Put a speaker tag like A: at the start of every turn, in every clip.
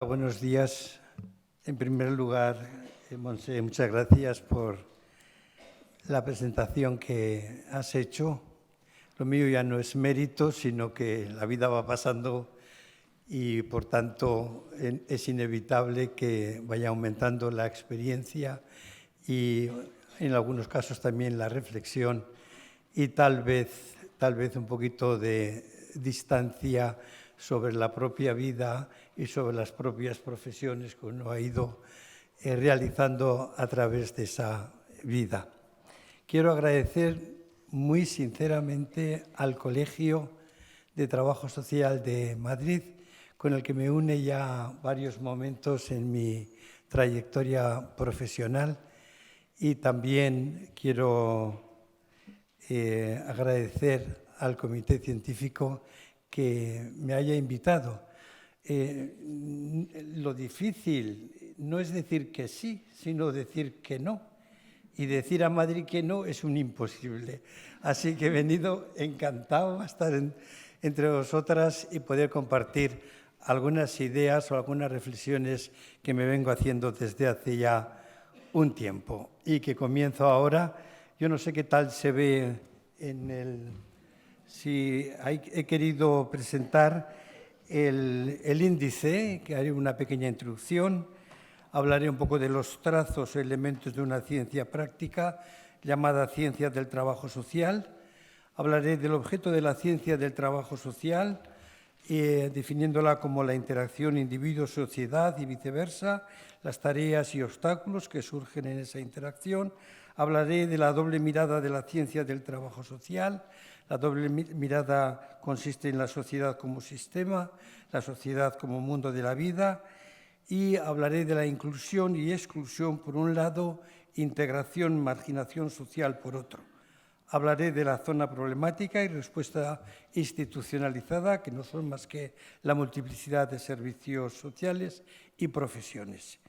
A: Buenos días. En primer lugar, Montse, muchas gracias por la presentación que has hecho. Lo mío ya no es mérito, sino que la vida va pasando y, por tanto, es inevitable que vaya aumentando la experiencia y, en algunos casos, también la reflexión y tal vez un poquito de distancia sobre la propia vida y sobre las propias profesiones que uno ha ido realizando a través de esa vida. Quiero agradecer muy sinceramente al Colegio de Trabajo Social de Madrid, con el que me une ya varios momentos en mi trayectoria profesional, y también quiero agradecer al Comité Científico que me haya invitado. Lo difícil no es decir que sí, sino decir que no. Y decir a Madrid que no es un imposible. Así que he venido encantado a estar entre vosotras y poder compartir algunas ideas o algunas reflexiones que me vengo haciendo desde hace ya un tiempo y que comienzo ahora. Yo no sé qué tal se ve en el... Si he querido presentar el índice, que haré una pequeña introducción. Hablaré un poco de los trazos o elementos de una ciencia práctica llamada ciencia del trabajo social. Hablaré del objeto de la ciencia del trabajo social, definiéndola como la interacción individuo-sociedad y viceversa, las tareas y obstáculos que surgen en esa interacción. Hablaré de la doble mirada de la ciencia del trabajo social. La doble mirada consiste en la sociedad como sistema, la sociedad como mundo de la vida, y hablaré de la inclusión y exclusión por un lado, integración, marginación social por otro. Hablaré de la zona problemática y respuesta institucionalizada, que no son más que la multiplicidad de servicios sociales y profesiones.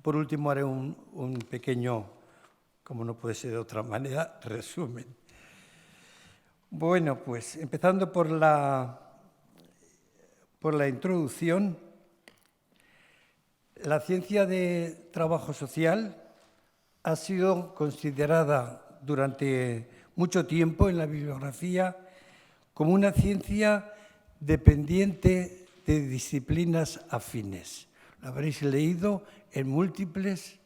A: Por último, haré un pequeño, como no puede ser de otra manera, resumen. Bueno, pues empezando por la introducción, la ciencia de trabajo social ha sido considerada durante mucho tiempo en la bibliografía como una ciencia dependiente de disciplinas afines. Lo habréis leído en múltiples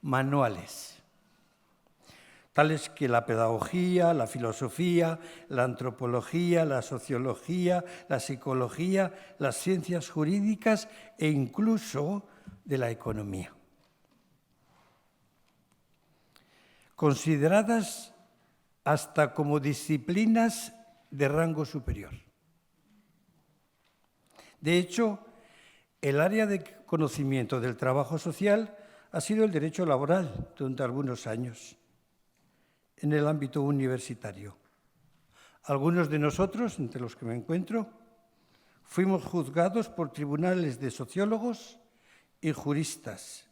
A: manuales, tales que la pedagogía, la filosofía, la antropología, la sociología, la psicología, las ciencias jurídicas e incluso de la economía. Consideradas hasta como disciplinas de rango superior. De hecho, el área de conocimiento del trabajo social ha sido el derecho laboral durante algunos años en el ámbito universitario. Algunos de nosotros, entre los que me encuentro, fuimos juzgados por tribunales de sociólogos y juristas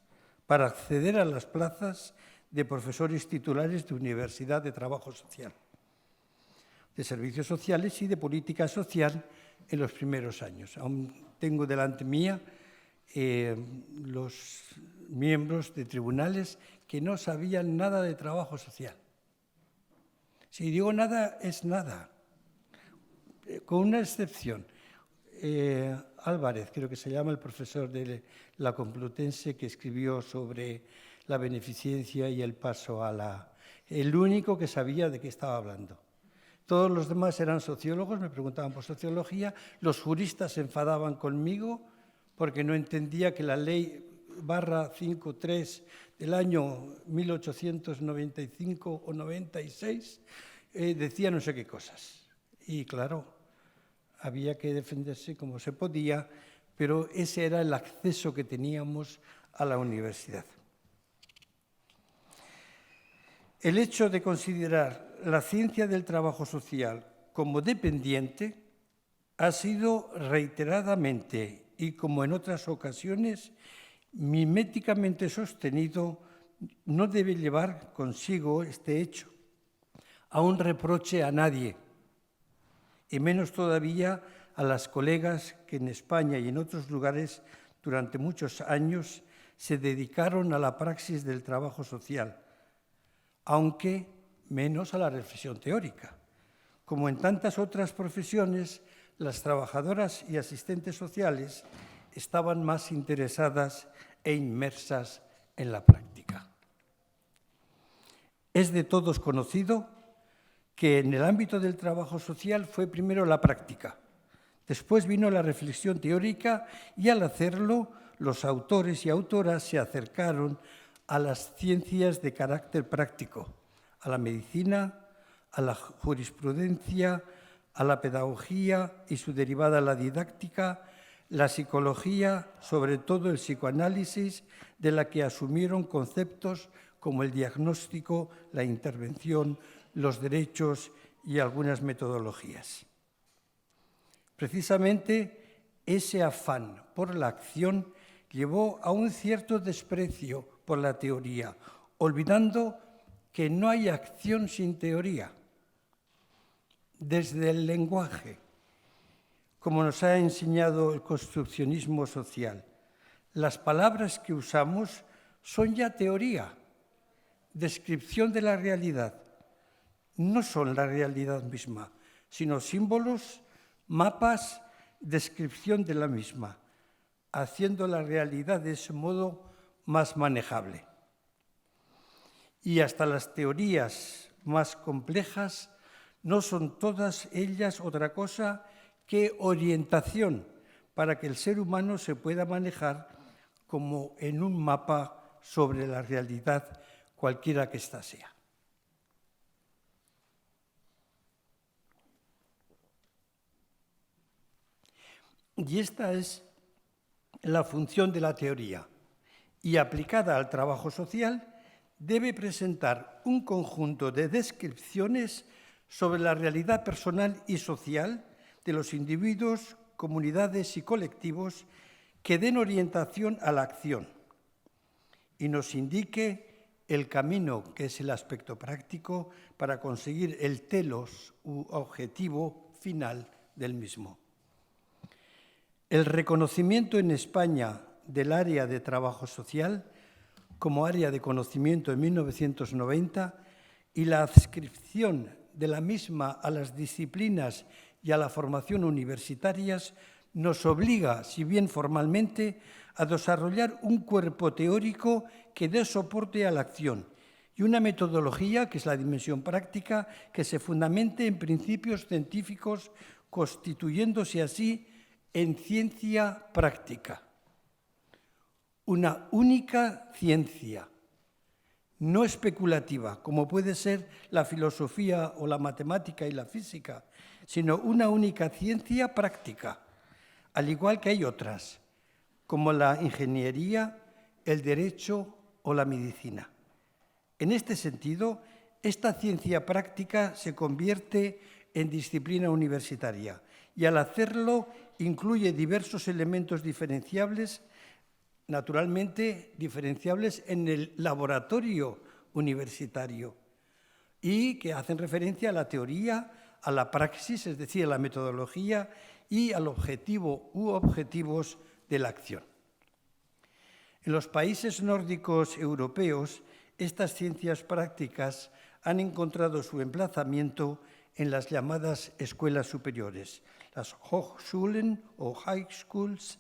A: para acceder a las plazas de profesores titulares de Universidad de Trabajo Social, de Servicios Sociales y de Política Social en los primeros años. Aún tengo delante mía los miembros de tribunales que no sabían nada de trabajo social. Si digo nada, es nada, con una excepción. Álvarez, creo que se llama, el profesor de la Complutense, que escribió sobre la beneficencia y el paso a la... El único que sabía de qué estaba hablando. Todos los demás eran sociólogos, me preguntaban por sociología, los juristas se enfadaban conmigo porque no entendía que la ley /53 del año 1895 o 96 decía no sé qué cosas. Y claro, había que defenderse como se podía, pero ese era el acceso que teníamos a la universidad. El hecho de considerar la ciencia del trabajo social como dependiente ha sido reiteradamente y, como en otras ocasiones, miméticamente sostenido, no debe llevar consigo este hecho a un reproche a nadie, y menos todavía a las colegas que en España y en otros lugares durante muchos años se dedicaron a la praxis del trabajo social, aunque menos a la reflexión teórica. Como en tantas otras profesiones, las trabajadoras y asistentes sociales estaban más interesadas e inmersas en la práctica. Es de todos conocido que en el ámbito del trabajo social fue primero la práctica, después vino la reflexión teórica y al hacerlo los autores y autoras se acercaron a las ciencias de carácter práctico, a la medicina, a la jurisprudencia, a la pedagogía y su derivada la didáctica, la psicología, sobre todo el psicoanálisis, de la que asumieron conceptos como el diagnóstico, la intervención, los derechos y algunas metodologías. Precisamente ese afán por la acción llevó a un cierto desprecio por la teoría, olvidando que no hay acción sin teoría. Desde el lenguaje, como nos ha enseñado el construccionismo social, las palabras que usamos son ya teoría, descripción de la realidad. No son la realidad misma, sino símbolos, mapas, descripción de la misma, haciendo la realidad de ese modo más manejable. Y hasta las teorías más complejas no son todas ellas otra cosa que orientación para que el ser humano se pueda manejar como en un mapa sobre la realidad, cualquiera que ésta sea. Y esta es la función de la teoría, y aplicada al trabajo social, debe presentar un conjunto de descripciones sobre la realidad personal y social de los individuos, comunidades y colectivos que den orientación a la acción y nos indique el camino, que es el aspecto práctico, para conseguir el telos u objetivo final del mismo. El reconocimiento en España del área de trabajo social como área de conocimiento en 1990 y la adscripción de la misma a las disciplinas y a la formación universitarias nos obliga, si bien formalmente, a desarrollar un cuerpo teórico que dé soporte a la acción y una metodología, que es la dimensión práctica, que se fundamente en principios científicos, constituyéndose así en ciencia práctica. Una única ciencia, no especulativa, como puede ser la filosofía o la matemática y la física, sino una única ciencia práctica, al igual que hay otras, como la ingeniería, el derecho o la medicina. En este sentido, esta ciencia práctica se convierte en disciplina universitaria y al hacerlo incluye diversos elementos diferenciables, naturalmente diferenciables en el laboratorio universitario y que hacen referencia a la teoría, a la praxis, es decir, a la metodología y al objetivo u objetivos de la acción. En los países nórdicos europeos, estas ciencias prácticas han encontrado su emplazamiento en las llamadas escuelas superiores, las Hochschulen o High Schools,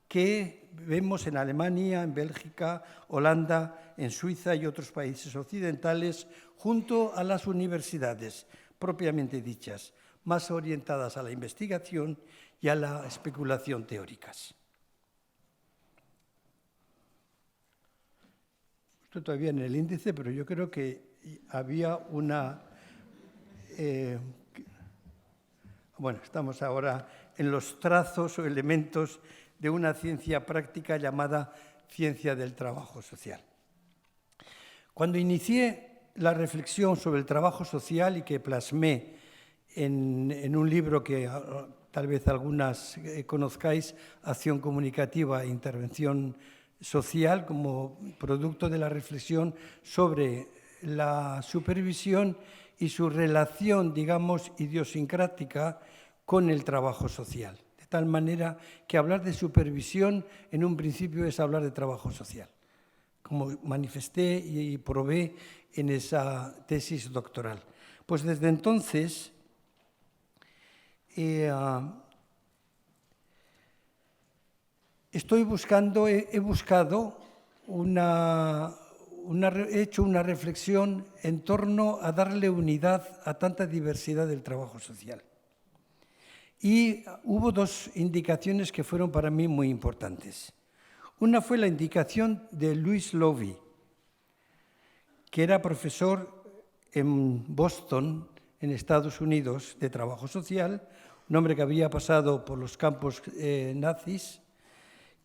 A: que vemos en Alemania, en Bélgica, Holanda, en Suiza y otros países occidentales, junto a las universidades propiamente dichas, más orientadas a la investigación y a la especulación teóricas. Esto todavía en el índice, pero yo creo que había una... Bueno, estamos ahora en los trazos o elementos de una ciencia práctica llamada ciencia del trabajo social. Cuando inicié la reflexión sobre el trabajo social y que plasmé en un libro que tal vez algunas conozcáis, Acción Comunicativa e Intervención Social, como producto de la reflexión sobre la supervisión y su relación, digamos, idiosincrática con el trabajo social. De tal manera que hablar de supervisión en un principio es hablar de trabajo social, como manifesté y probé en esa tesis doctoral. Pues desde entonces he hecho una reflexión en torno a darle unidad a tanta diversidad del trabajo social. Y hubo dos indicaciones que fueron para mí muy importantes. Una fue la indicación de Louis Lowy, que era profesor en Boston, en Estados Unidos, de trabajo social, un hombre que había pasado por los campos nazis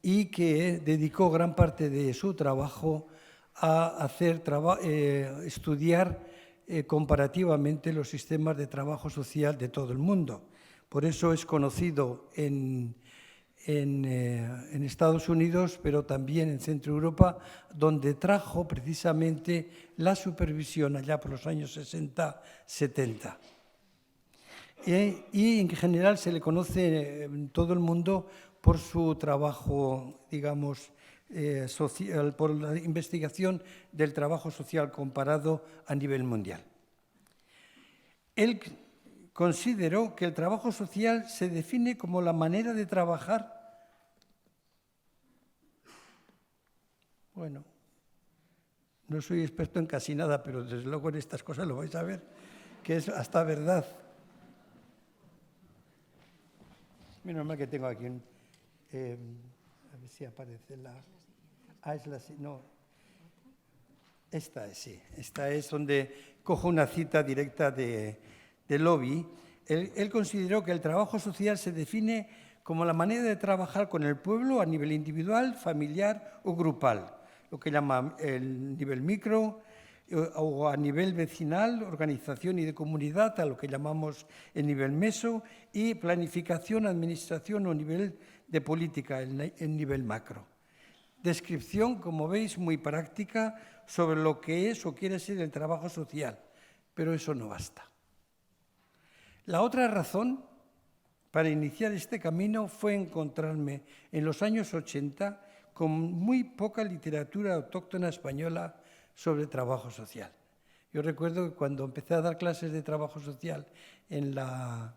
A: y que dedicó gran parte de su trabajo a estudiar comparativamente los sistemas de trabajo social de todo el mundo. Por eso es conocido en Estados Unidos, pero también en Centro Europa, donde trajo precisamente la supervisión allá por los años 60-70. Y en general se le conoce en todo el mundo por su trabajo, digamos, social, por la investigación del trabajo social comparado a nivel mundial. Él consideró que el trabajo social se define como la manera de trabajar. Bueno, no soy experto en casi nada, pero desde luego en estas cosas lo vais a ver, que es hasta verdad. Menos mal que tengo aquí un... a ver si aparece la... no. Esta es, sí. Esta es donde cojo una cita directa de Lowy. Él consideró que el trabajo social se define como la manera de trabajar con el pueblo a nivel individual, familiar o grupal, lo que llama el nivel micro, o a nivel vecinal, organización y de comunidad, a lo que llamamos el nivel meso, y planificación, administración o nivel de política, el nivel macro. Descripción, como veis, muy práctica sobre lo que es o quiere ser el trabajo social, pero eso no basta. La otra razón para iniciar este camino fue encontrarme en los años 80 con muy poca literatura autóctona española sobre trabajo social. Yo recuerdo que cuando empecé a dar clases de trabajo social en la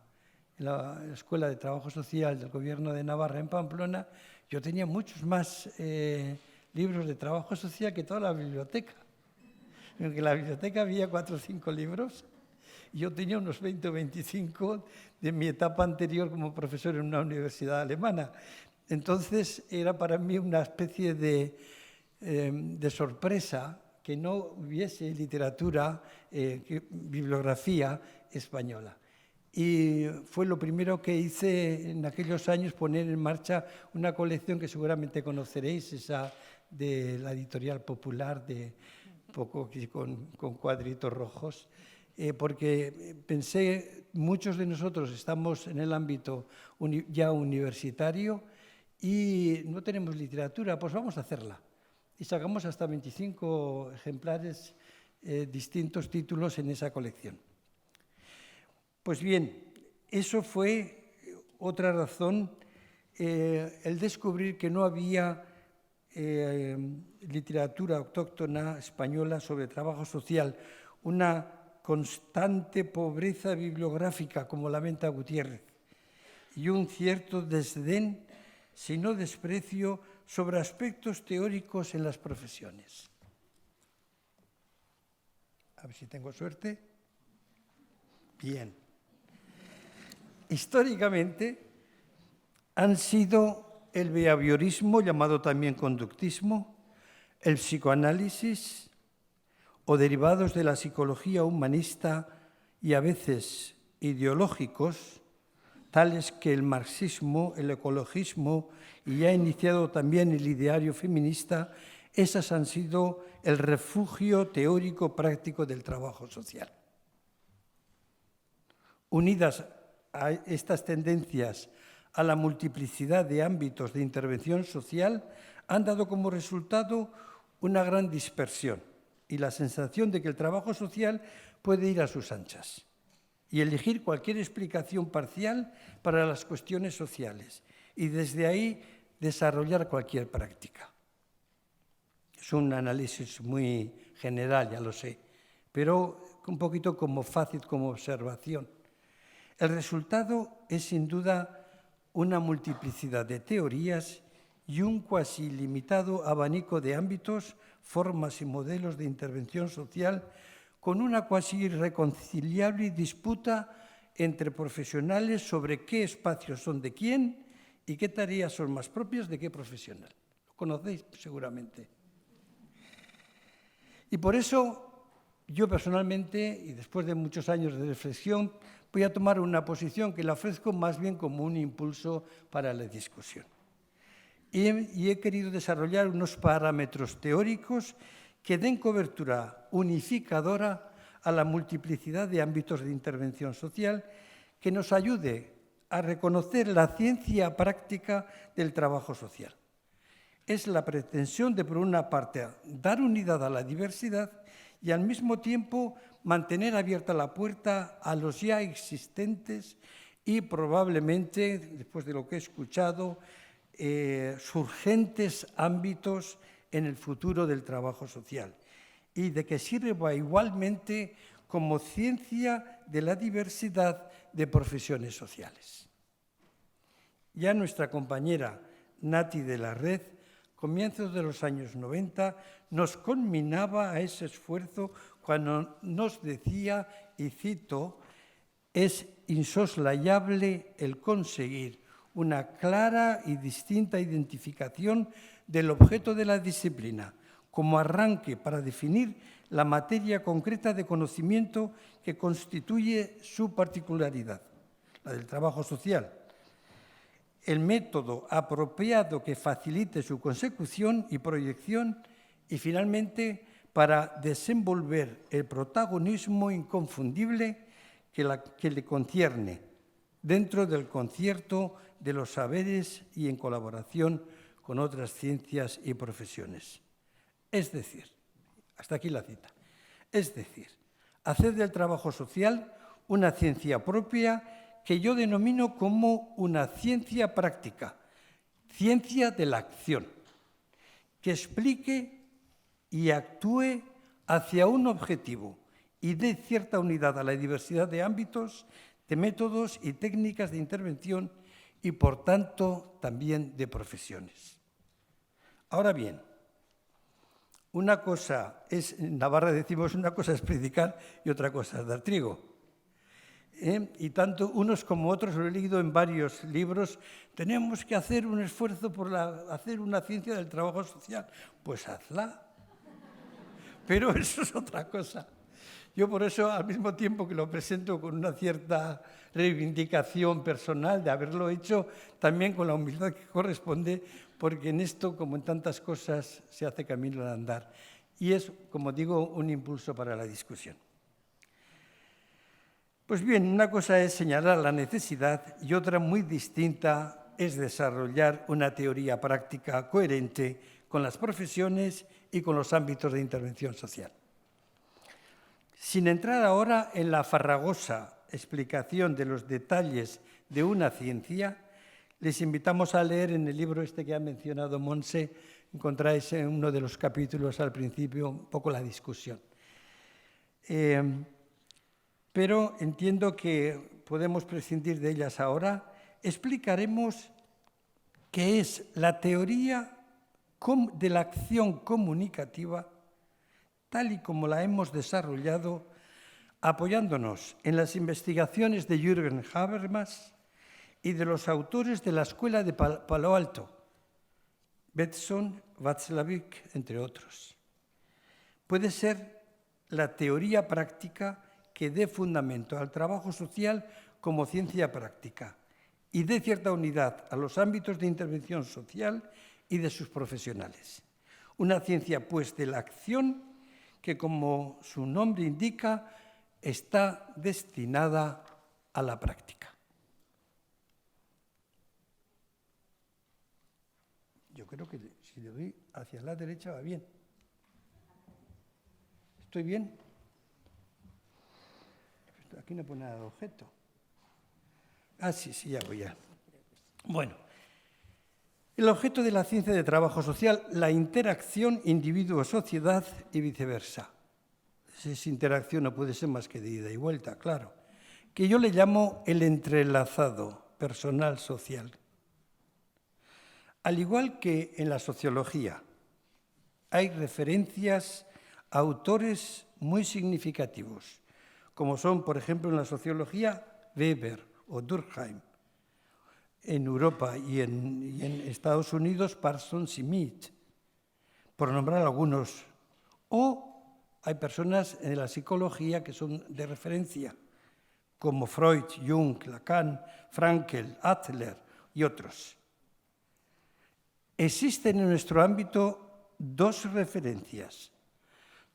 A: Escuela de Trabajo Social del Gobierno de Navarra en Pamplona, yo tenía muchos más libros de trabajo social que toda la biblioteca. En la biblioteca había 4 o 5 libros. Yo tenía unos 20 o 25 de mi etapa anterior como profesor en una universidad alemana. Entonces era para mí una especie de sorpresa que no hubiese literatura, bibliografía española. Y fue lo primero que hice en aquellos años, poner en marcha una colección que seguramente conoceréis, esa de la Editorial Popular, poco con cuadritos rojos, porque pensé, muchos de nosotros estamos en el ámbito ya universitario y no tenemos literatura, pues vamos a hacerla. Y sacamos hasta 25 ejemplares, distintos títulos en esa colección. Pues bien, eso fue otra razón, el descubrir que no había literatura autóctona española sobre trabajo social, una constante pobreza bibliográfica, como lamenta Gutiérrez, y un cierto desdén, si no desprecio, sobre aspectos teóricos en las profesiones. A ver si tengo suerte. Bien. Históricamente han sido el behaviorismo, llamado también conductismo, el psicoanálisis o derivados de la psicología humanista y a veces ideológicos, tales que el marxismo, el ecologismo y ya iniciado también el ideario feminista, esas han sido el refugio teórico práctico del trabajo social. Unidas a estas tendencias a la multiplicidad de ámbitos de intervención social, han dado como resultado una gran dispersión y la sensación de que el trabajo social puede ir a sus anchas. y elegir cualquier explicación parcial para las cuestiones sociales y desde ahí desarrollar cualquier práctica. Es un análisis muy general, ya lo sé, pero un poquito como fácil, como observación. El resultado es sin duda una multiplicidad de teorías y un cuasi ilimitado abanico de ámbitos, formas y modelos de intervención social con una cuasi irreconciliable disputa entre profesionales sobre qué espacios son de quién y qué tareas son más propias de qué profesional. Lo conocéis seguramente. Y por eso yo personalmente, y después de muchos años de reflexión, voy a tomar una posición que la ofrezco más bien como un impulso para la discusión. Y he querido desarrollar unos parámetros teóricos que den cobertura unificadora a la multiplicidad de ámbitos de intervención social que nos ayude a reconocer la ciencia práctica del trabajo social. Es la pretensión de, por una parte, dar unidad a la diversidad y al mismo tiempo mantener abierta la puerta a los ya existentes y probablemente, después de lo que he escuchado, surgentes ámbitos en el futuro del trabajo social y de que sirva igualmente como ciencia de la diversidad de profesiones sociales. Ya nuestra compañera Nati de la Red, comienzos de los años 90, nos conminaba a ese esfuerzo cuando nos decía, y cito, es insoslayable el conseguir una clara y distinta identificación del objeto de la disciplina como arranque para definir la materia concreta de conocimiento que constituye su particularidad, la del trabajo social. El método apropiado que facilite su consecución y proyección y, finalmente, para desenvolver el protagonismo inconfundible que le concierne dentro del concierto de los saberes y en colaboración con otras ciencias y profesiones. Es decir, hasta aquí la cita, es decir, hacer del trabajo social una ciencia propia que yo denomino como una ciencia práctica, ciencia de la acción, que explique y actúe hacia un objetivo y dé cierta unidad a la diversidad de ámbitos, de métodos y técnicas de intervención y, por tanto, también de profesiones. Ahora bien, una cosa es, en Navarra decimos, una cosa es predicar y otra cosa es dar trigo. Y tanto unos como otros, lo he leído en varios libros, tenemos que hacer un esfuerzo por hacer una ciencia del trabajo social. Pues hazla. Pero eso es otra cosa. Yo por eso, al mismo tiempo que lo presento con una cierta reivindicación personal de haberlo hecho, también con la humildad que corresponde, porque en esto, como en tantas cosas, se hace camino al andar. Y es, como digo, un impulso para la discusión. Pues bien, una cosa es señalar la necesidad y otra muy distinta es desarrollar una teoría práctica coherente con las profesiones y con los ámbitos de intervención social. Sin entrar ahora en la farragosa explicación de los detalles de una ciencia, les invitamos a leer en el libro este que ha mencionado Montse, encontráis en uno de los capítulos al principio un poco la discusión. Pero entiendo que podemos prescindir de ellas ahora. Explicaremos qué es la teoría de la acción comunicativa tal y como la hemos desarrollado apoyándonos en las investigaciones de Jürgen Habermas y de los autores de la Escuela de Palo Alto, Bateson, Václavic, entre otros. Puede ser la teoría práctica que dé fundamento al trabajo social como ciencia práctica y dé cierta unidad a los ámbitos de intervención social y de sus profesionales. Una ciencia, pues, de la acción que, como su nombre indica, está destinada a la práctica. Yo creo que si le doy hacia la derecha va bien. ¿Estoy bien? Aquí no pone nada de objeto. Ah, sí, ya voy ya. Bueno, el objeto de la ciencia de trabajo social, la interacción individuo-sociedad y viceversa. Esa interacción no puede ser más que de ida y vuelta, claro. Que yo le llamo el entrelazado personal-social. Al igual que en la sociología, hay referencias a autores muy significativos, como son, por ejemplo, en la sociología, Weber o Durkheim. En Europa y en Estados Unidos, Parsons y Mead, por nombrar algunos. O hay personas en la psicología que son de referencia, como Freud, Jung, Lacan, Frankl, Adler y otros. Existen en nuestro ámbito dos referencias,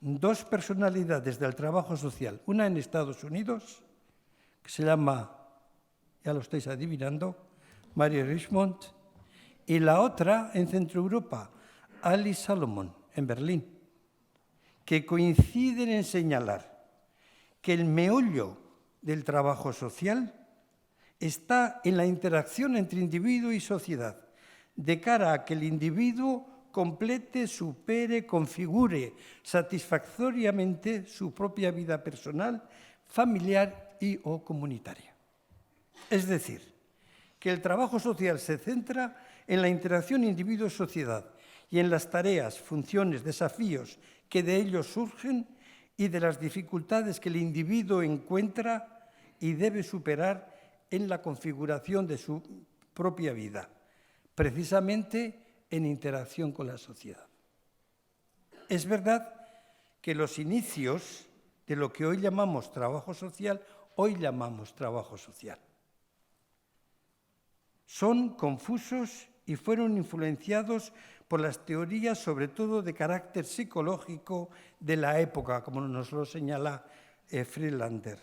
A: dos personalidades del trabajo social, una en Estados Unidos, que se llama, ya lo estáis adivinando, Mary Richmond, y la otra en Centro Europa, Alice Salomon, en Berlín, que coinciden en señalar que el meollo del trabajo social está en la interacción entre individuo y sociedad, de cara a que el individuo complete, supere, configure satisfactoriamente su propia vida personal, familiar y o comunitaria. Es decir, que el trabajo social se centra en la interacción individuo-sociedad y en las tareas, funciones, desafíos que de ellos surgen y de las dificultades que el individuo encuentra y debe superar en la configuración de su propia vida, precisamente en interacción con la sociedad. Es verdad que los inicios de lo que hoy llamamos trabajo social, son confusos y fueron influenciados por las teorías, sobre todo de carácter psicológico, de la época, como nos lo señala Friedlander.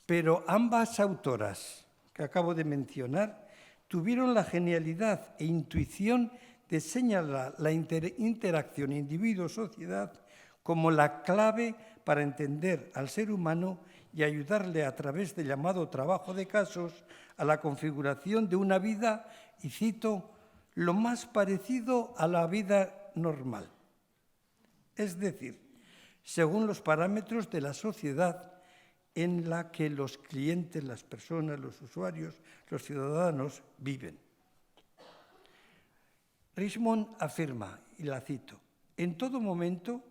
A: Pero ambas autoras que acabo de mencionar tuvieron la genialidad e intuición de señalar la interacción individuo-sociedad como la clave para entender al ser humano y ayudarle a través del llamado trabajo de casos a la configuración de una vida, y cito, lo más parecido a la vida normal. Es decir, según los parámetros de la sociedad en la que los clientes, las personas, los usuarios, los ciudadanos viven. Richmond afirma, y la cito, en todo momento,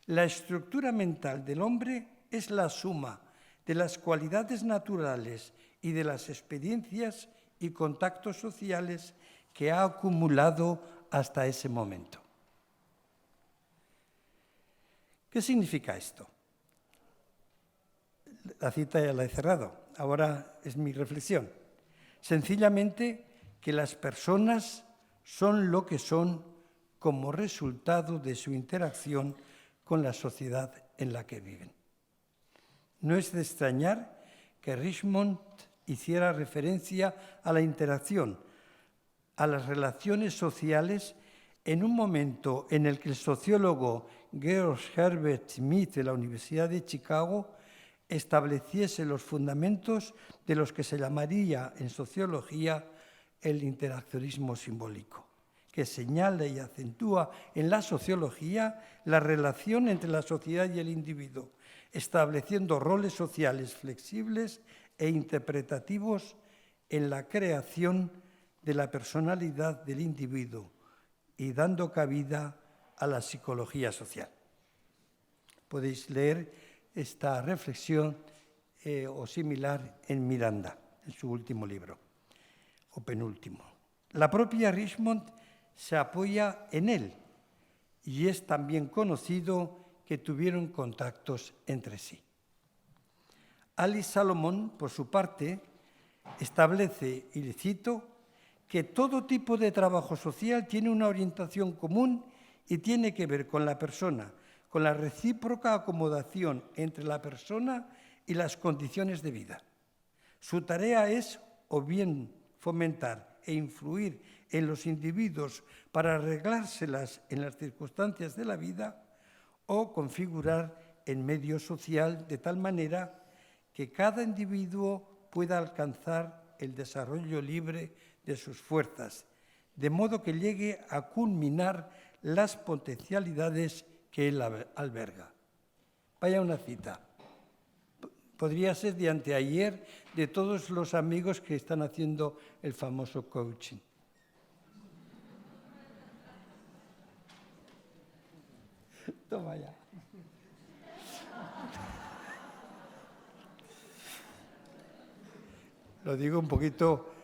A: la estructura mental del hombre es la suma de las cualidades naturales y de las experiencias y contactos sociales que ha acumulado hasta ese momento. ¿Qué significa esto? La cita ya la he cerrado, ahora es mi reflexión. Sencillamente que las personas son lo que son como resultado de su interacción con la sociedad en la que viven. No es de extrañar que Richmond hiciera referencia a la interacción, a las relaciones sociales, en un momento en el que el sociólogo Georg Herbert Mead de la Universidad de Chicago estableciese los fundamentos de los que se llamaría en sociología el interaccionismo simbólico, que señala y acentúa en la sociología la relación entre la sociedad y el individuo, estableciendo roles sociales flexibles e interpretativos en la creación de la personalidad del individuo y dando cabida a la psicología social. Podéis leer esta reflexión o similar en Miranda, en su último libro, o penúltimo. La propia Richmond se apoya en él y es también conocido que tuvieron contactos entre sí. Alice Salomon, por su parte, establece, y le cito, que todo tipo de trabajo social tiene una orientación común y tiene que ver con la persona, con la recíproca acomodación entre la persona y las condiciones de vida. Su tarea es o bien fomentar e influir en los individuos para arreglárselas en las circunstancias de la vida o configurar el medio social de tal manera que cada individuo pueda alcanzar el desarrollo libre de sus fuerzas, de modo que llegue a culminar las potencialidades que él alberga. Vaya una cita. Podría ser de anteayer de todos los amigos que están haciendo el famoso coaching. Toma ya. Lo digo un poquito,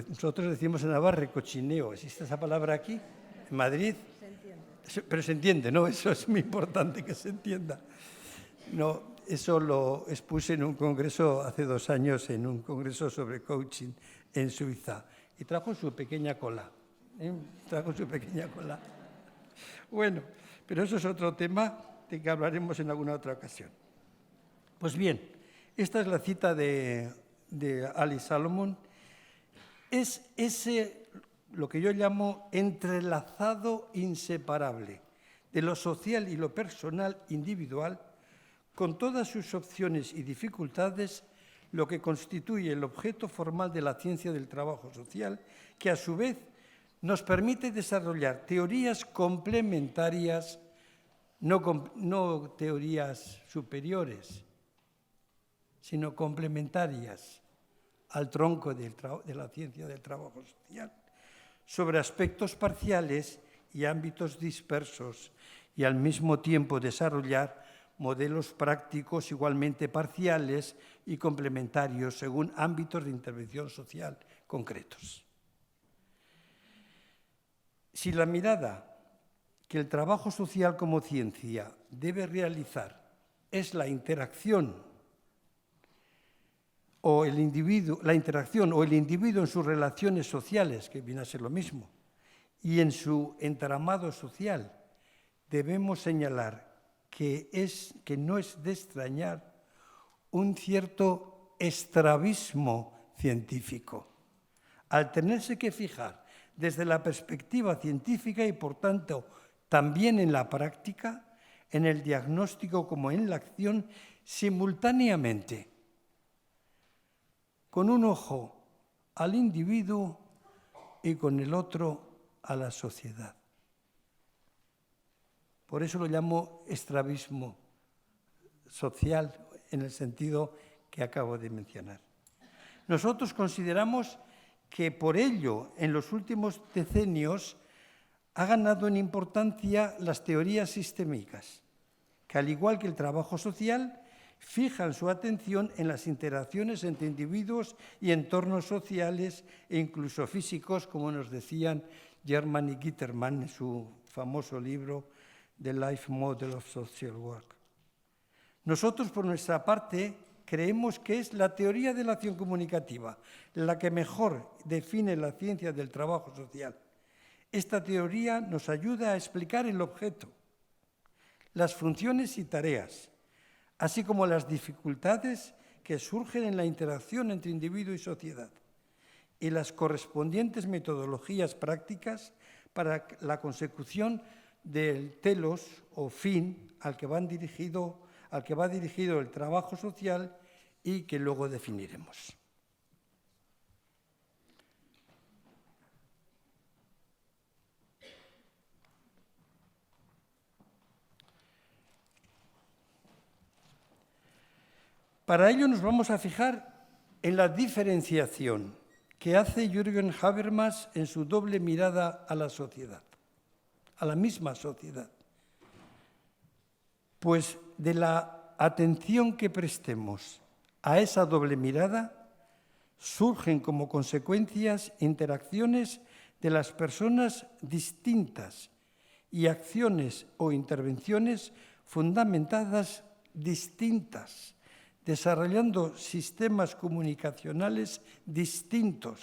A: nosotros decimos en Navarra cochineo. ¿Existe esa palabra aquí? ¿En Madrid?
B: Se entiende.
A: Pero se entiende, ¿no? Eso es muy importante que se entienda. No, eso lo expuse en un congreso hace 2 años, en un congreso sobre coaching en Suiza. Y trajo su pequeña cola. Trajo su pequeña cola. Bueno, pero eso es otro tema de que hablaremos en alguna otra ocasión. Pues bien, esta es la cita de Alice Salomon. Es ese, lo que yo llamo, entrelazado inseparable de lo social y lo personal individual, con todas sus opciones y dificultades, lo que constituye el objeto formal de la ciencia del trabajo social, que a su vez nos permite desarrollar teorías complementarias, no teorías superiores, sino complementarias al tronco de la ciencia del trabajo social, sobre aspectos parciales y ámbitos dispersos, y al mismo tiempo desarrollar modelos prácticos igualmente parciales y complementarios según ámbitos de intervención social concretos. Si la mirada que el trabajo social como ciencia debe realizar es la interacción o el individuo en sus relaciones sociales, que viene a ser lo mismo, y en su entramado social, debemos señalar que no es de extrañar un cierto estrabismo científico, al tenerse que fijar desde la perspectiva científica y, por tanto, también en la práctica, en el diagnóstico como en la acción, simultáneamente, con un ojo al individuo y con el otro a la sociedad. Por eso lo llamo estrabismo social, en el sentido que acabo de mencionar. Nosotros consideramos que por ello, en los últimos decenios, ha ganado en importancia las teorías sistémicas, que al igual que el trabajo social, fijan su atención en las interacciones entre individuos y entornos sociales e incluso físicos, como nos decían German y Gitterman en su famoso libro The Life Model of Social Work. Nosotros, por nuestra parte, creemos que es la teoría de la acción comunicativa la que mejor define la ciencia del trabajo social. Esta teoría nos ayuda a explicar el objeto, las funciones y tareas, así como las dificultades que surgen en la interacción entre individuo y sociedad, y las correspondientes metodologías prácticas para la consecución del telos o fin al que va dirigido el trabajo social y que luego definiremos. Para ello nos vamos a fijar en la diferenciación que hace Jürgen Habermas en su doble mirada a la sociedad, a la misma sociedad. Pues de la atención que prestemos a esa doble mirada surgen como consecuencias interacciones de las personas distintas y acciones o intervenciones fundamentadas distintas, desarrollando sistemas comunicacionales distintos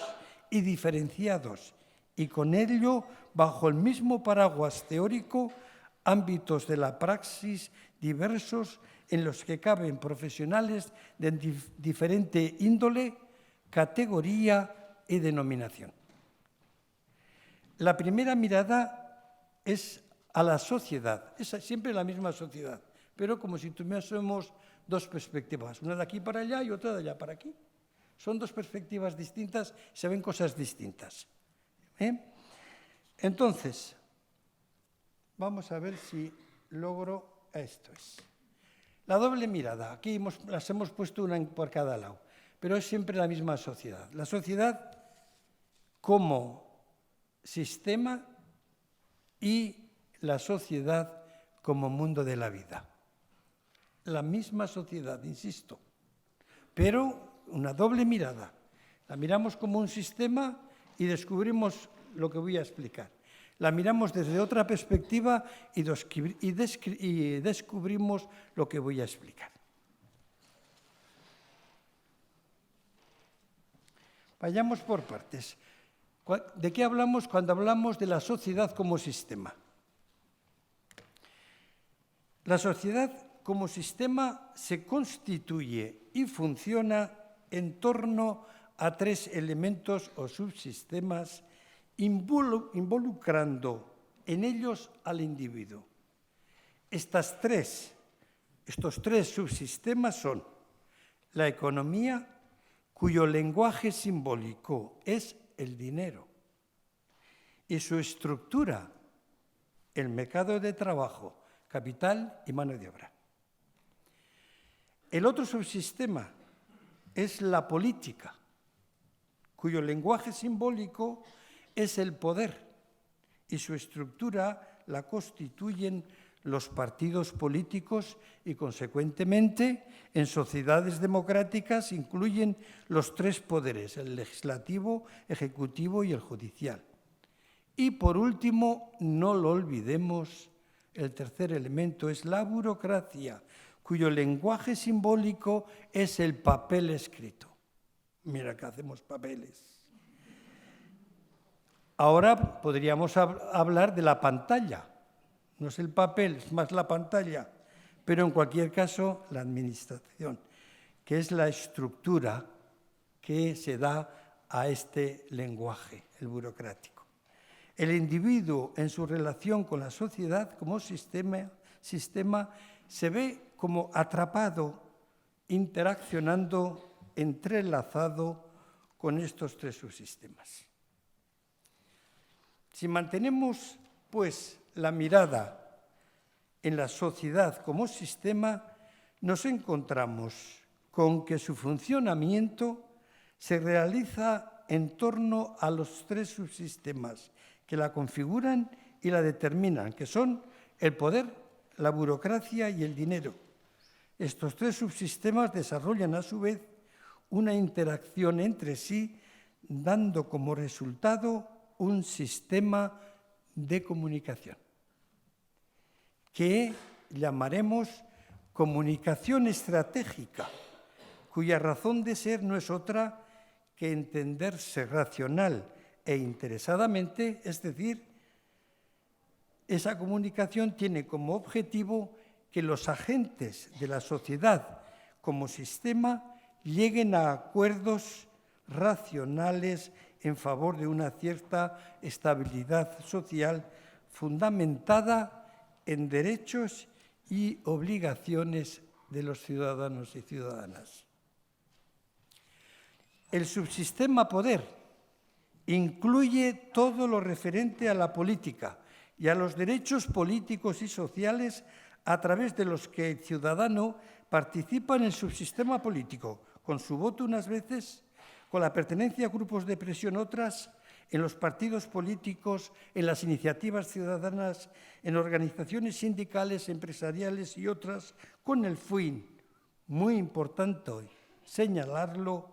A: y diferenciados, y con ello, bajo el mismo paraguas teórico, ámbitos de la praxis diversos en los que caben profesionales de diferente índole, categoría y denominación. La primera mirada es a la sociedad, es siempre la misma sociedad, pero como si tuviésemos dos perspectivas, una de aquí para allá y otra de allá para aquí. Son dos perspectivas distintas, se ven cosas distintas. Entonces, vamos a ver si logro esto. La doble mirada, aquí las hemos puesto una por cada lado, pero es siempre la misma sociedad. La sociedad como sistema y la sociedad como mundo de la vida. La misma sociedad, insisto, pero una doble mirada. La miramos como un sistema y descubrimos lo que voy a explicar. La miramos desde otra perspectiva y descubrimos lo que voy a explicar. Vayamos por partes. ¿De qué hablamos cuando hablamos de la sociedad como sistema? La sociedad como sistema se constituye y funciona en torno a tres elementos o subsistemas, involucrando en ellos al individuo. Estos tres subsistemas son la economía, cuyo lenguaje simbólico es el dinero, y su estructura, el mercado de trabajo, capital y mano de obra. El otro subsistema es la política, cuyo lenguaje simbólico es el poder y su estructura la constituyen los partidos políticos y, consecuentemente, en sociedades democráticas incluyen los tres poderes, el legislativo, ejecutivo y el judicial. Y, por último, no lo olvidemos, el tercer elemento es la burocracia, cuyo lenguaje simbólico es el papel escrito. Mira que hacemos papeles. Ahora podríamos hablar de la pantalla. No es el papel, es más la pantalla. Pero en cualquier caso, la administración, que es la estructura que se da a este lenguaje, el burocrático. El individuo en su relación con la sociedad como sistema se ve como atrapado, interaccionando, entrelazado con estos tres subsistemas. Si mantenemos, pues, la mirada en la sociedad como sistema, nos encontramos con que su funcionamiento se realiza en torno a los tres subsistemas que la configuran y la determinan, que son el poder, la burocracia y el dinero. Estos tres subsistemas desarrollan, a su vez, una interacción entre sí, dando como resultado un sistema de comunicación, que llamaremos comunicación estratégica, cuya razón de ser no es otra que entenderse racional e interesadamente, es decir, esa comunicación tiene como objetivo que los agentes de la sociedad como sistema lleguen a acuerdos racionales en favor de una cierta estabilidad social fundamentada en derechos y obligaciones de los ciudadanos y ciudadanas. El subsistema poder incluye todo lo referente a la política y a los derechos políticos y sociales a través de los que el ciudadano participa en el subsistema político, con su voto unas veces, con la pertenencia a grupos de presión otras, en los partidos políticos, en las iniciativas ciudadanas, en organizaciones sindicales, empresariales y otras, con el fin, muy importante señalarlo,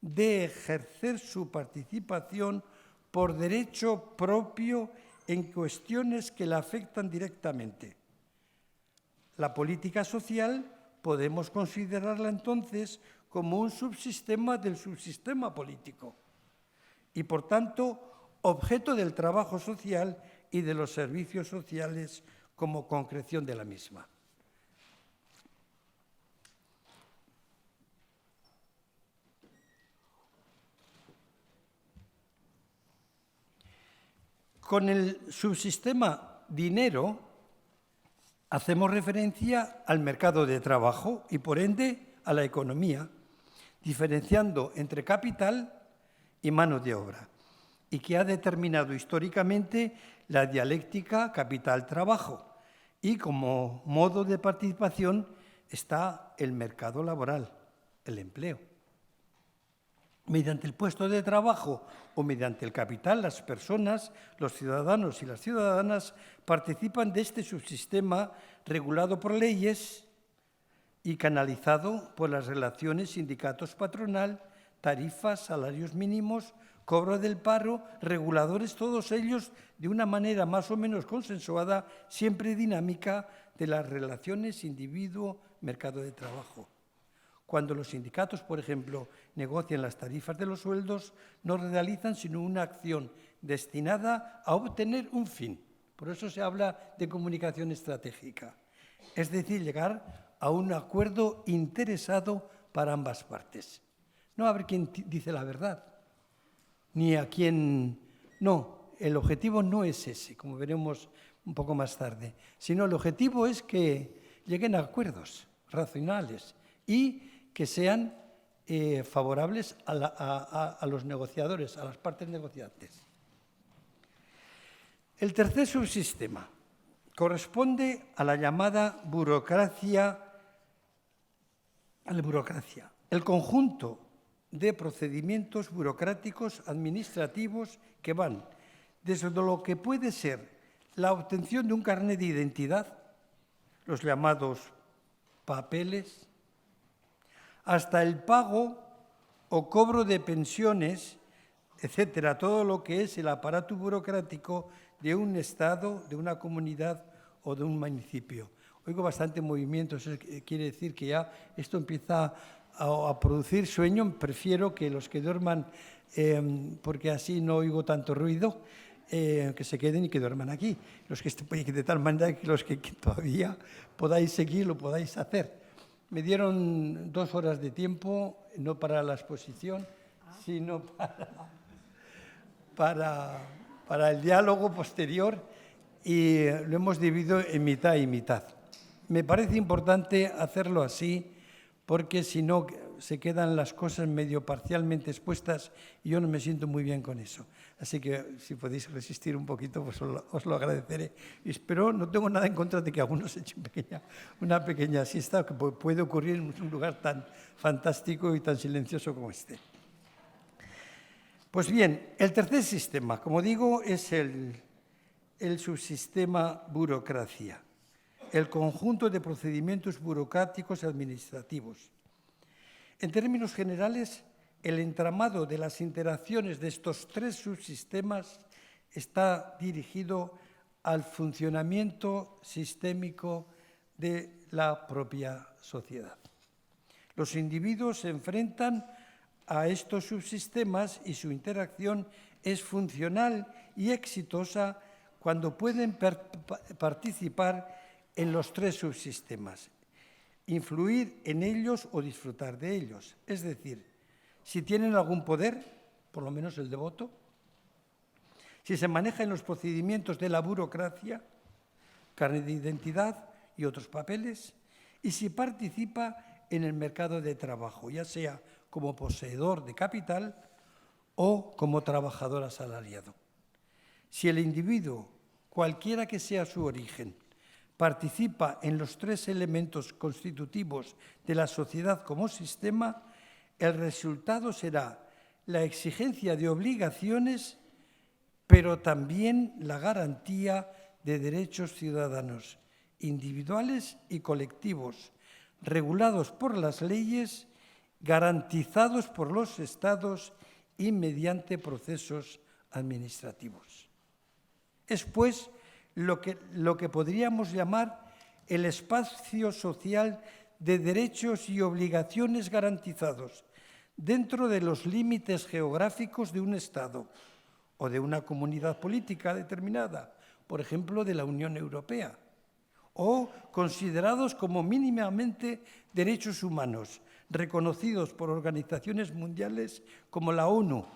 A: de ejercer su participación por derecho propio en cuestiones que la afectan directamente. La política social podemos considerarla entonces como un subsistema del subsistema político y, por tanto, objeto del trabajo social y de los servicios sociales como concreción de la misma. Con el subsistema dinero hacemos referencia al mercado de trabajo y, por ende, a la economía, diferenciando entre capital y mano de obra, y que ha determinado históricamente la dialéctica capital-trabajo. Y como modo de participación está el mercado laboral, el empleo. Mediante el puesto de trabajo o mediante el capital, las personas, los ciudadanos y las ciudadanas participan de este subsistema regulado por leyes y canalizado por las relaciones sindicatos-patronal, tarifas, salarios mínimos, cobro del paro, reguladores, todos ellos de una manera más o menos consensuada, siempre dinámica, de las relaciones individuo-mercado de trabajo. Cuando los sindicatos, por ejemplo, negocian las tarifas de los sueldos, no realizan sino una acción destinada a obtener un fin. Por eso se habla de comunicación estratégica. Es decir, llegar a un acuerdo interesado para ambas partes. No a ver quién dice la verdad, ni a quién... No, el objetivo no es ese, como veremos un poco más tarde, sino el objetivo es que lleguen a acuerdos racionales y que sean favorables a los negociadores, a las partes negociantes. El tercer subsistema corresponde a la llamada burocracia, el conjunto de procedimientos burocráticos administrativos que van desde lo que puede ser la obtención de un carnet de identidad, los llamados papeles, hasta el pago o cobro de pensiones, etcétera, todo lo que es el aparato burocrático de un Estado, de una comunidad o de un municipio. Oigo bastante movimiento, eso quiere decir que ya esto empieza a producir sueño. Prefiero que los que duerman, porque así no oigo tanto ruido, que se queden y que duerman aquí. Los que de tal manera que los que todavía podáis seguir, lo podáis hacer. Me dieron 2 horas de tiempo, no para la exposición, sino para el diálogo posterior, y lo hemos dividido en mitad y mitad. Me parece importante hacerlo así, porque si no se quedan las cosas medio parcialmente expuestas y yo no me siento muy bien con eso. Así que si podéis resistir un poquito, pues os lo agradeceré. Y espero, no tengo nada en contra de que algunos echen una pequeña siesta, que puede ocurrir en un lugar tan fantástico y tan silencioso como este. Pues bien, el tercer sistema, como digo, es el subsistema burocracia, el conjunto de procedimientos burocráticos y administrativos. En términos generales, el entramado de las interacciones de estos 3 subsistemas está dirigido al funcionamiento sistémico de la propia sociedad. Los individuos se enfrentan a estos subsistemas y su interacción es funcional y exitosa cuando pueden participar en los 3 subsistemas, influir en ellos o disfrutar de ellos. Es decir, si tienen algún poder, por lo menos el de voto, si se maneja en los procedimientos de la burocracia, carnet de identidad y otros papeles, y si participa en el mercado de trabajo, ya sea como poseedor de capital o como trabajador asalariado. Si el individuo, cualquiera que sea su origen, participa en los 3 elementos constitutivos de la sociedad como sistema, el resultado será la exigencia de obligaciones, pero también la garantía de derechos ciudadanos, individuales y colectivos, regulados por las leyes, garantizados por los Estados y mediante procesos administrativos. Es, pues, lo que podríamos llamar el espacio social de derechos y obligaciones garantizados dentro de los límites geográficos de un Estado o de una comunidad política determinada, por ejemplo, de la Unión Europea, o considerados como mínimamente derechos humanos, reconocidos por organizaciones mundiales como la ONU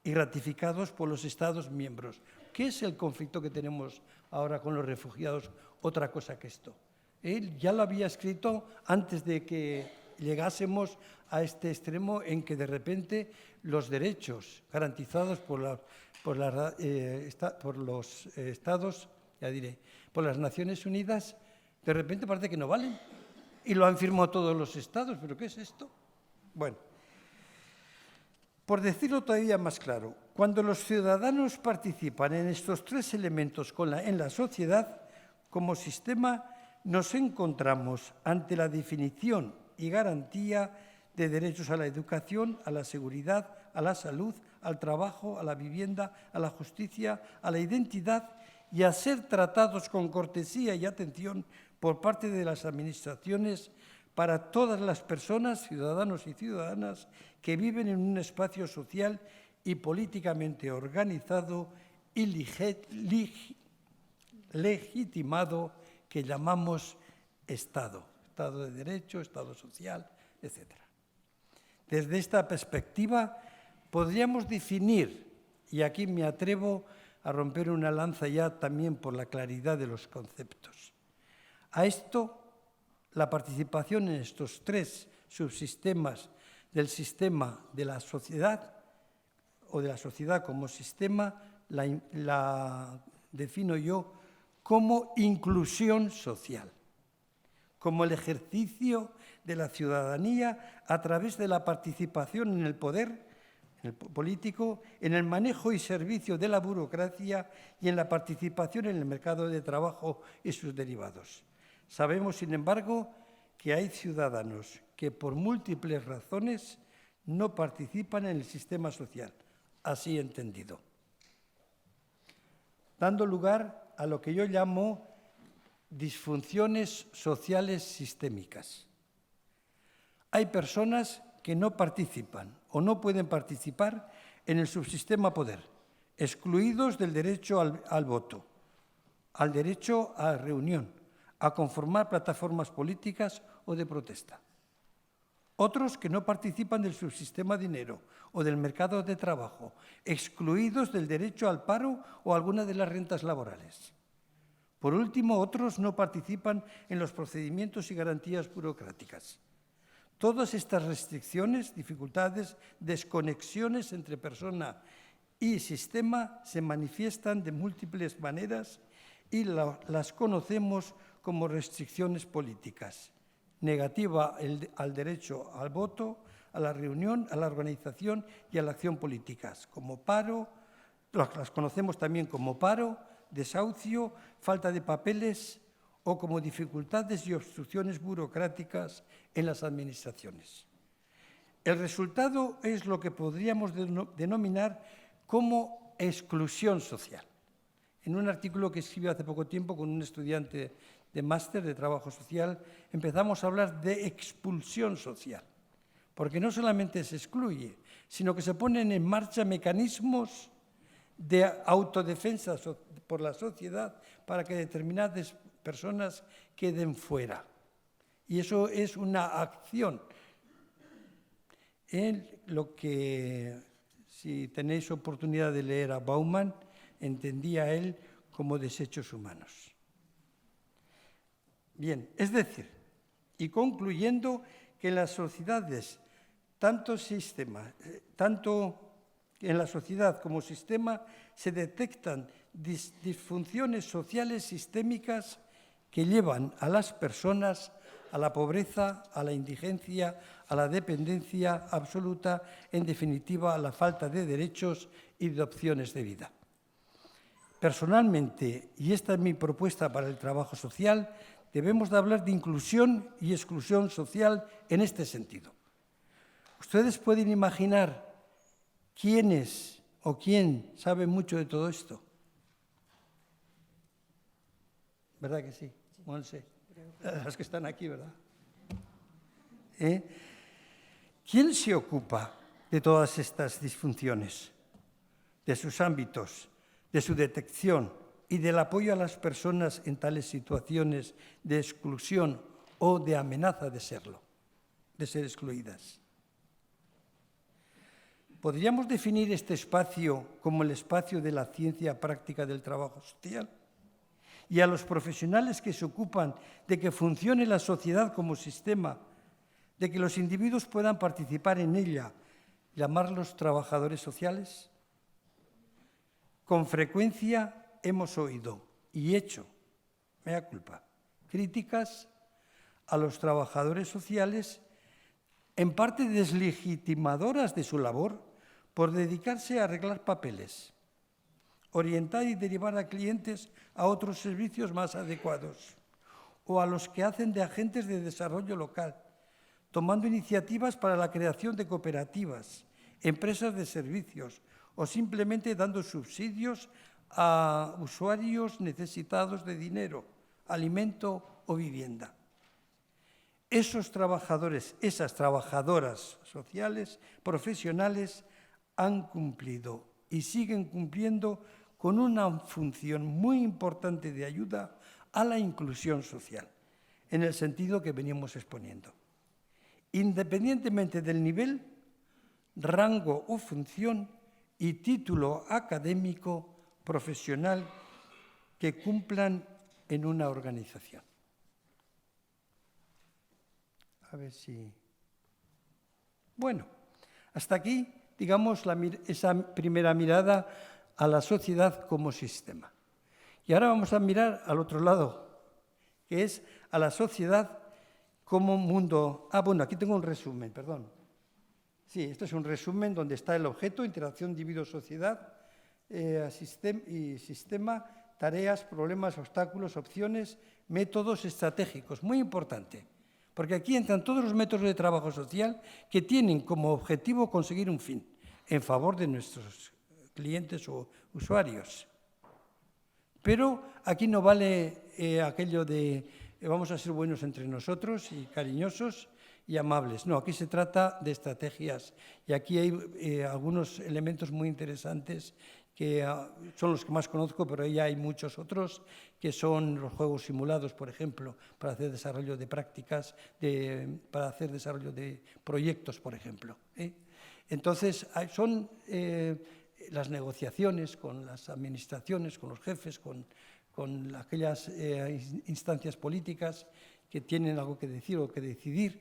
A: y ratificados por los Estados miembros. ¿Qué es el conflicto que tenemos ahora con los refugiados? Otra cosa que esto. Él ya lo había escrito antes de que llegásemos a este extremo en que de repente los derechos garantizados por los estados, ya diré, por las Naciones Unidas, de repente parece que no valen. Y lo han firmado todos los estados. ¿Pero qué es esto? Bueno, por decirlo todavía más claro, cuando los ciudadanos participan en estos tres elementos en la sociedad, como sistema, nos encontramos ante la definición y garantía de derechos a la educación, a la seguridad, a la salud, al trabajo, a la vivienda, a la justicia, a la identidad y a ser tratados con cortesía y atención por parte de las administraciones para todas las personas, ciudadanos y ciudadanas, que viven en un espacio social y políticamente organizado y legitimado que llamamos Estado. Estado de Derecho, Estado social, etc. Desde esta perspectiva, podríamos definir, y aquí me atrevo a romper una lanza ya también por la claridad de los conceptos. A esto, la participación en estos tres subsistemas del sistema de la sociedad, o de la sociedad como sistema, la defino yo como inclusión social, como el ejercicio de la ciudadanía a través de la participación en el poder político, en el manejo y servicio de la burocracia y en la participación en el mercado de trabajo y sus derivados. Sabemos, sin embargo, que hay ciudadanos que por múltiples razones no participan en el sistema social, así entendido, dando lugar a lo que yo llamo disfunciones sociales sistémicas. Hay personas que no participan o no pueden participar en el subsistema poder, excluidos del derecho al voto, al derecho a reunión, a conformar plataformas políticas o de protesta. Otros que no participan del subsistema dinero o del mercado de trabajo, excluidos del derecho al paro o alguna de las rentas laborales. Por último, otros no participan en los procedimientos y garantías burocráticas. Todas estas restricciones, dificultades, desconexiones entre persona y sistema se manifiestan de múltiples maneras y las conocemos como restricciones políticas. Negativa al derecho al voto, a la reunión, a la organización y a la acción políticas, como paro, las conocemos también como paro, desahucio, falta de papeles o como dificultades y obstrucciones burocráticas en las administraciones. El resultado es lo que podríamos denominar como exclusión social. En un artículo que escribí hace poco tiempo con un estudiante de máster de trabajo social, empezamos a hablar de expulsión social, porque no solamente se excluye, sino que se ponen en marcha mecanismos de autodefensa por la sociedad para que determinadas personas queden fuera. Y eso es una acción en lo que, si tenéis oportunidad de leer a Bauman, entendía él como desechos humanos. Bien, es decir, y concluyendo que en las sociedades, tanto en la sociedad como sistema, se detectan disfunciones sociales sistémicas que llevan a las personas a la pobreza, a la indigencia, a la dependencia absoluta, en definitiva, a la falta de derechos y de opciones de vida. Personalmente, y esta es mi propuesta para el trabajo social, debemos de hablar de inclusión y exclusión social en este sentido. Ustedes pueden imaginar quién es o quién sabe mucho de todo esto. ¿Verdad que sí? Monse, las que están aquí, ¿verdad? ¿Quién se ocupa de todas estas disfunciones, de sus ámbitos, de su detección y del apoyo a las personas en tales situaciones de exclusión o de amenaza de serlo, de ser excluidas? ¿Podríamos definir este espacio como el espacio de la ciencia práctica del trabajo social? y a los profesionales que se ocupan de que funcione la sociedad como sistema, de que los individuos puedan participar en ella, llamarlos trabajadores sociales? Con frecuencia hemos oído y hecho, mea culpa, críticas a los trabajadores sociales, en parte deslegitimadoras de su labor, por dedicarse a arreglar papeles, orientar y derivar a clientes a otros servicios más adecuados, o a los que hacen de agentes de desarrollo local, tomando iniciativas para la creación de cooperativas, empresas de servicios, o simplemente dando subsidios a usuarios necesitados de dinero, alimento o vivienda. Esos trabajadores, esas trabajadoras sociales, profesionales, han cumplido y siguen cumpliendo con una función muy importante de ayuda a la inclusión social, en el sentido que veníamos exponiendo. Independientemente del nivel, rango o función y título académico profesional que cumplan en una organización. A ver si... Bueno, hasta aquí, digamos, esa primera mirada a la sociedad como sistema. Y ahora vamos a mirar al otro lado, que es a la sociedad como mundo... bueno, aquí tengo un resumen, perdón. Sí, esto es un resumen donde está el objeto, interacción individuo-sociedad, sistema, tareas, problemas, obstáculos, opciones, métodos estratégicos. Muy importante, porque aquí entran todos los métodos de trabajo social que tienen como objetivo conseguir un fin en favor de nuestros clientes o usuarios. Pero aquí no vale aquello de vamos a ser buenos entre nosotros y cariñosos y amables. No, aquí se trata de estrategias y aquí hay algunos elementos muy interesantes que son los que más conozco, pero ya hay muchos otros, que son los juegos simulados, por ejemplo, para hacer desarrollo de prácticas, para hacer desarrollo de proyectos, por ejemplo. Entonces, son las negociaciones con las administraciones, con los jefes, con aquellas instancias políticas que tienen algo que decir o que decidir.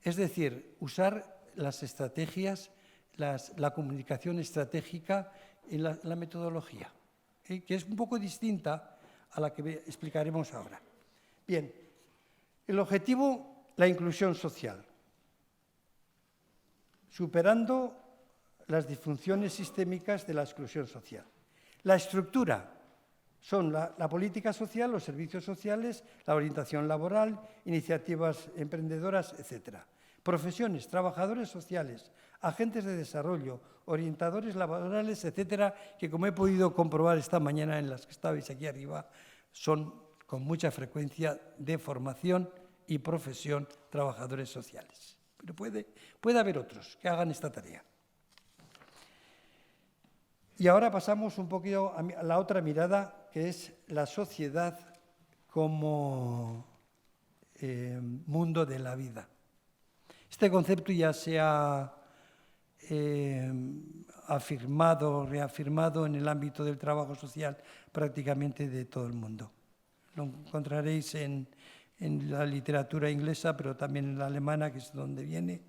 A: Es decir, usar las estrategias, la comunicación estratégica en la metodología, que es un poco distinta a la que explicaremos ahora. Bien, el objetivo, la inclusión social, superando las disfunciones sistémicas de la exclusión social. La estructura son la política social, los servicios sociales, la orientación laboral, iniciativas emprendedoras, etc. Profesiones, trabajadores sociales, agentes de desarrollo, orientadores laborales, etcétera, que como he podido comprobar esta mañana en las que estabais aquí arriba, son con mucha frecuencia de formación y profesión trabajadores sociales. Pero puede haber otros que hagan esta tarea. Y ahora pasamos un poquito a la otra mirada, que es la sociedad como mundo de la vida. Este concepto ya se ha afirmado, reafirmado en el ámbito del trabajo social prácticamente de todo el mundo. Lo encontraréis en la literatura inglesa, pero también en la alemana, que es donde viene,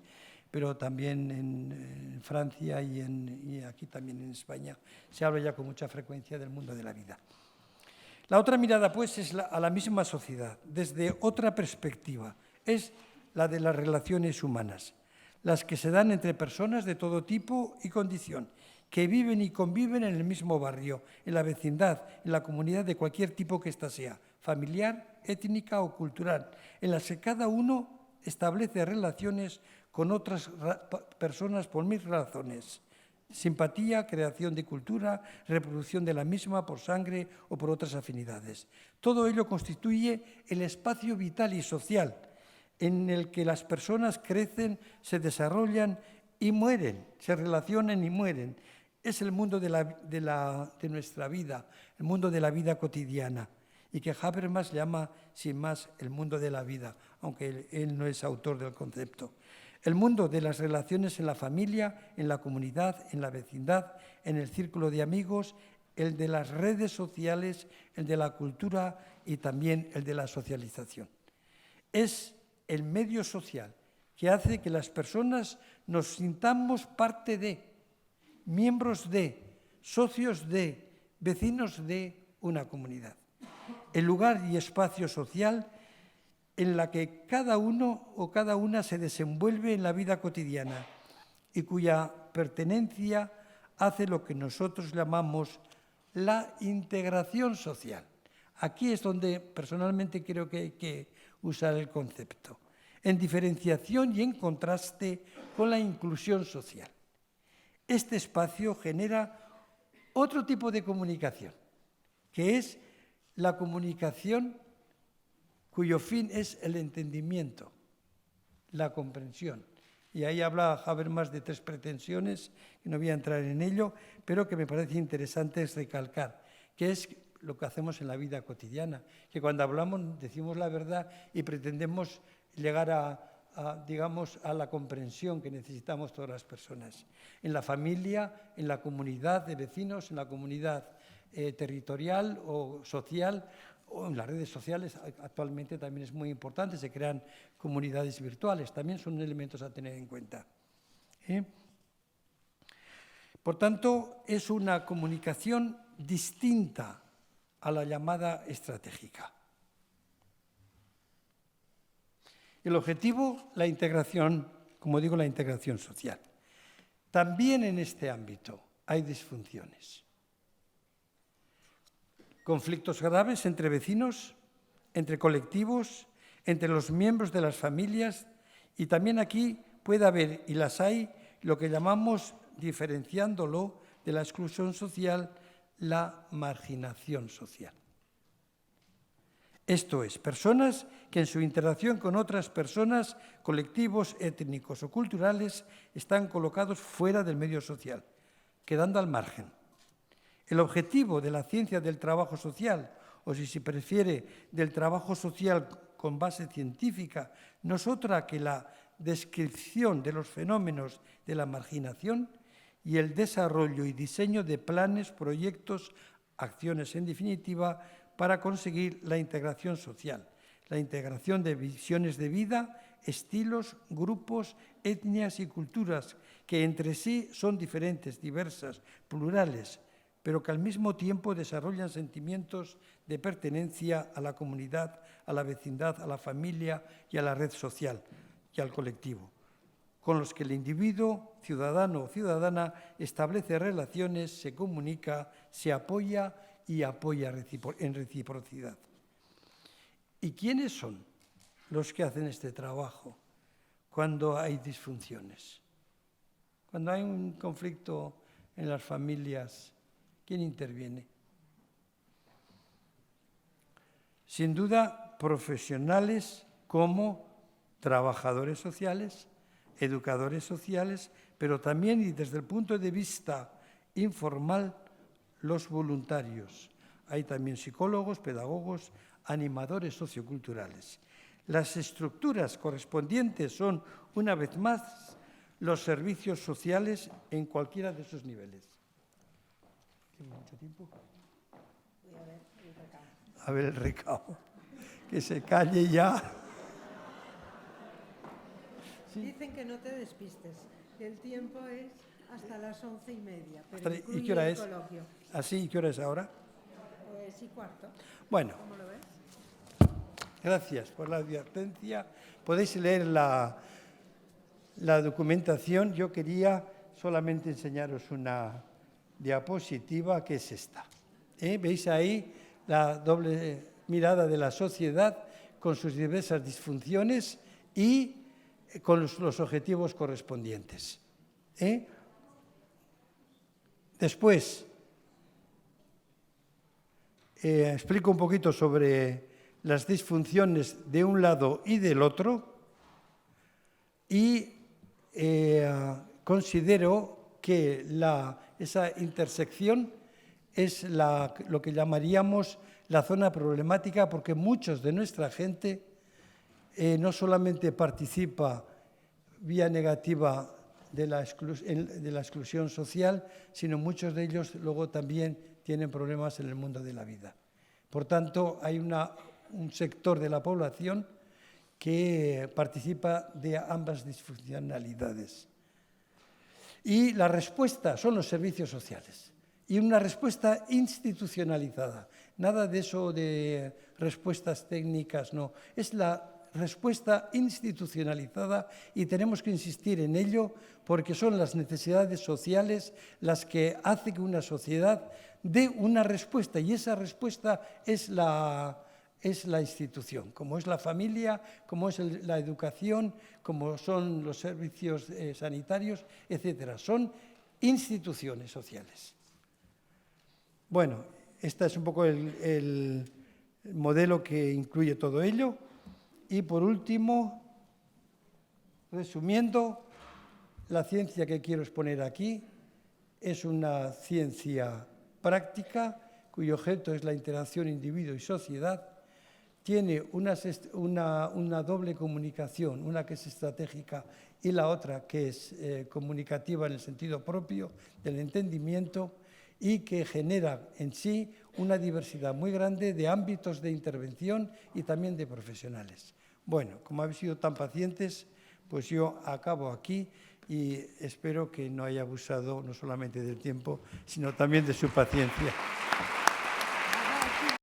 A: pero también en Francia y aquí también en España. Se habla ya con mucha frecuencia del mundo de la vida. La otra mirada, pues, es a la misma sociedad, desde otra perspectiva. Es la de las relaciones humanas, las que se dan entre personas de todo tipo y condición, que viven y conviven en el mismo barrio, en la vecindad, en la comunidad de cualquier tipo que ésta sea, familiar, étnica o cultural, en las que cada uno establece relaciones con otras personas por mil razones: simpatía, creación de cultura, reproducción de la misma por sangre o por otras afinidades. Todo ello constituye el espacio vital y social en el que las personas crecen, se desarrollan y mueren, se relacionan y mueren. Es el mundo de nuestra vida, el mundo de la vida cotidiana, y que Habermas llama, sin más, el mundo de la vida, aunque él no es autor del concepto. El mundo de las relaciones en la familia, en la comunidad, en la vecindad, en el círculo de amigos, el de las redes sociales, el de la cultura y también el de la socialización. Es el medio social que hace que las personas nos sintamos parte de, miembros de, socios de, vecinos de una comunidad. El lugar y espacio social en la que cada uno o cada una se desenvuelve en la vida cotidiana y cuya pertenencia hace lo que nosotros llamamos la integración social. Aquí es donde personalmente creo que hay que usar el concepto, en diferenciación y en contraste con la inclusión social. Este espacio genera otro tipo de comunicación, que es la comunicación cuyo fin es el entendimiento, la comprensión. Y ahí habla Habermas de 3 pretensiones, que no voy a entrar en ello, pero que me parece interesante recalcar, que es lo que hacemos en la vida cotidiana, que cuando hablamos decimos la verdad y pretendemos llegar digamos, a la comprensión que necesitamos todas las personas. En la familia, en la comunidad de vecinos, en la comunidad territorial o social, o en las redes sociales actualmente también es muy importante, se crean comunidades virtuales, también son elementos a tener en cuenta. Por tanto, es una comunicación distinta a la llamada estratégica. El objetivo, la integración, como digo, la integración social. También en este ámbito hay disfunciones. Conflictos graves entre vecinos, entre colectivos, entre los miembros de las familias, y también aquí puede haber, y las hay, lo que llamamos, diferenciándolo de la exclusión social, la marginación social. Esto es, personas que en su interacción con otras personas, colectivos étnicos o culturales, están colocados fuera del medio social, quedando al margen. El objetivo de la ciencia del trabajo social, o si se prefiere, del trabajo social con base científica, no es otra que la descripción de los fenómenos de la marginación y el desarrollo y diseño de planes, proyectos, acciones en definitiva, para conseguir la integración social, la integración de visiones de vida, estilos, grupos, etnias y culturas que entre sí son diferentes, diversas, plurales, pero que al mismo tiempo desarrollan sentimientos de pertenencia a la comunidad, a la vecindad, a la familia y a la red social y al colectivo, con los que el individuo, ciudadano o ciudadana, establece relaciones, se comunica, se apoya y apoya en reciprocidad. ¿Y quiénes son los que hacen este trabajo cuando hay disfunciones? Cuando hay un conflicto en las familias, ¿quién interviene? Sin duda, profesionales como trabajadores sociales, educadores sociales, pero también, y desde el punto de vista informal, los voluntarios. Hay también psicólogos, pedagogos, animadores socioculturales. Las estructuras correspondientes son, una vez más, los servicios sociales en cualquiera de sus niveles. ¿Tiene mucho tiempo?
B: Voy a ver el recado.
A: A ver el recado. Que se calle ya.
B: Sí. Dicen que no te despistes, que el tiempo es hasta las 11:30, pero
A: ¿Y qué hora es?
B: Coloquio.
A: ¿Así? ¿Y qué hora es ahora?
B: Pues 11:15.
A: Bueno.
B: ¿Cómo lo ves?
A: Gracias por la advertencia. Podéis leer la documentación. Yo quería solamente enseñaros una diapositiva que es esta. ¿Veis ahí la doble mirada de la sociedad con sus diversas disfunciones y con los objetivos correspondientes? Después, explico un poquito sobre las disfunciones de un lado y del otro y considero que esa intersección es lo que llamaríamos la zona problemática, porque muchos de nuestra gente no solamente participa vía negativa de la exclusión social, sino muchos de ellos luego también tienen problemas en el mundo de la vida. Por tanto, hay un sector de la población que participa de ambas disfuncionalidades. Y la respuesta son los servicios sociales. Y una respuesta institucionalizada. Nada de eso de respuestas técnicas, no. Es la respuesta institucionalizada y tenemos que insistir en ello porque son las necesidades sociales las que hacen que una sociedad dé una respuesta y esa respuesta es la institución, como es la familia, como es la educación, como son los servicios sanitarios, etcétera. Son instituciones sociales. Bueno, este es un poco el modelo que incluye todo ello. Y por último, resumiendo, la ciencia que quiero exponer aquí es una ciencia práctica cuyo objeto es la interacción individuo y sociedad. Tiene una doble comunicación, una que es estratégica y la otra que es comunicativa en el sentido propio del entendimiento y que genera en sí una diversidad muy grande de ámbitos de intervención y también de profesionales. Bueno, como habéis sido tan pacientes, pues yo acabo aquí y espero que no haya abusado no solamente del tiempo, sino también de su paciencia.